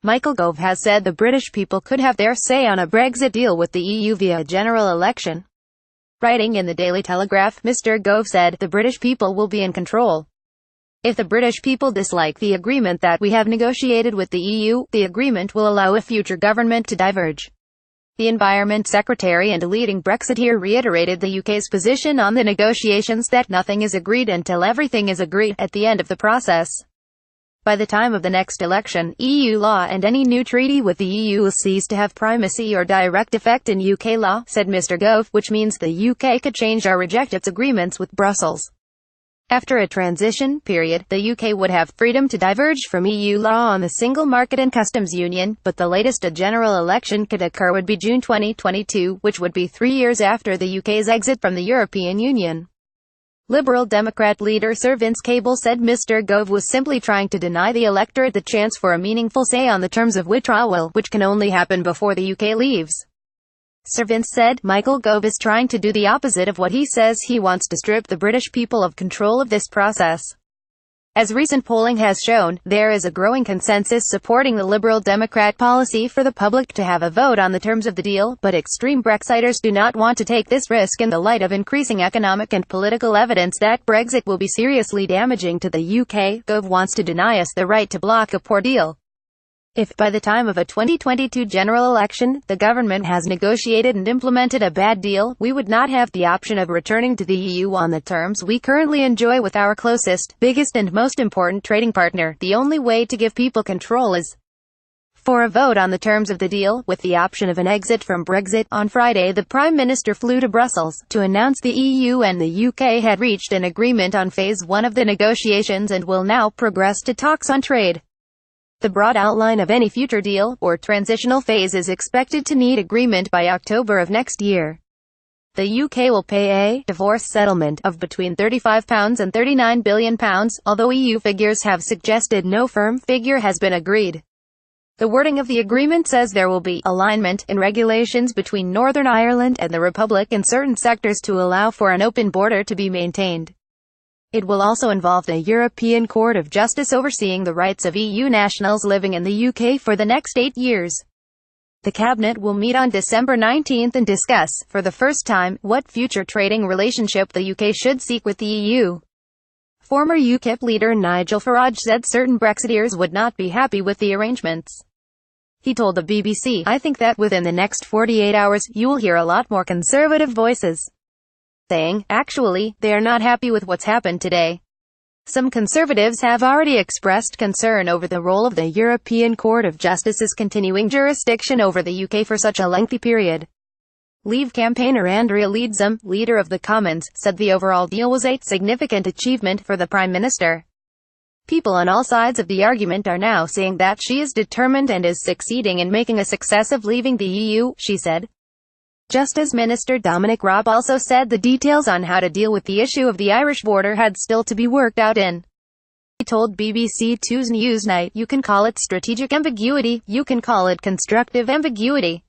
Michael Gove has said the British people could have their say on a Brexit deal with the EU via a general election. Writing in the Daily Telegraph, Mr. Gove said, "The British people will be in control. If the British people dislike the agreement that we have negotiated with the EU, the agreement will allow a future government to diverge." The Environment Secretary and a leading Brexiteer reiterated the UK's position on the negotiations that nothing is agreed until everything is agreed at the end of the process. By the time of the next election, EU law and any new treaty with the EU will cease to have primacy or direct effect in UK law, said Mr. Gove, which means the UK could change or reject its agreements with Brussels. After a transition period, the UK would have freedom to diverge from EU law on the single market and customs union, but the latest a general election could occur would be June 2022, which would be 3 years after the UK's exit from the European Union. Liberal Democrat leader Sir Vince Cable said Mr. Gove was simply trying to deny the electorate the chance for a meaningful say on the terms of withdrawal, which can only happen before the UK leaves. Sir Vince said, "Michael Gove is trying to do the opposite of what he says. He wants to strip the British people of control of this process." As recent polling has shown, there is a growing consensus supporting the Liberal Democrat policy for the public to have a vote on the terms of the deal, but extreme Brexiters do not want to take this risk in the light of increasing economic and political evidence that Brexit will be seriously damaging to the UK. Gove wants to deny us the right to block a poor deal. If, by the time of a 2022 general election, the government has negotiated and implemented a bad deal, we would not have the option of returning to the EU on the terms we currently enjoy with our closest, biggest and most important trading partner. The only way to give people control is for a vote on the terms of the deal, with the option of an exit from Brexit. On Friday, the Prime Minister flew to Brussels to announce the EU and the UK had reached an agreement on Phase 1 of the negotiations and will now progress to talks on trade. The broad outline of any future deal, or transitional phase, is expected to need agreement by October of next year. The UK will pay a divorce settlement of between £35 and £39 billion, although EU figures have suggested no firm figure has been agreed. The wording of the agreement says there will be alignment in regulations between Northern Ireland and the Republic in certain sectors to allow for an open border to be maintained. It will also involve the European Court of Justice overseeing the rights of EU nationals living in the UK for the next 8 years. The Cabinet will meet on December 19 and discuss, for the first time, what future trading relationship the UK should seek with the EU. Former UKIP leader Nigel Farage said certain Brexiteers would not be happy with the arrangements. He told the BBC, "I think that within the next 48 hours, you will hear a lot more conservative voices saying, actually, they are not happy with what's happened today." Some conservatives have already expressed concern over the role of the European Court of Justice's continuing jurisdiction over the UK for such a lengthy period. Leave campaigner Andrea Leadsom, leader of the Commons, said the overall deal was a significant achievement for the Prime Minister. "People on all sides of the argument are now seeing that she is determined and is succeeding in making a success of leaving the EU," she said. Justice Minister Dominic Raab also said the details on how to deal with the issue of the Irish border had still to be worked out in. He told BBC Two's Newsnight, "You can call it strategic ambiguity, you can call it constructive ambiguity.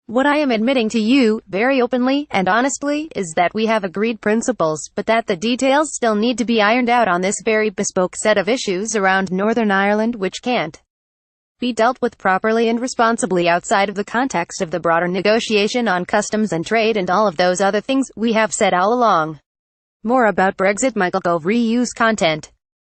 What I am admitting to you, very openly and honestly, is that we have agreed principles, but that the details still need to be ironed out on this very bespoke set of issues around Northern Ireland which can't be dealt with properly and responsibly outside of the context of the broader negotiation on customs and trade and all of those other things we have said all along." More about Brexit. Michael Gove reuse content.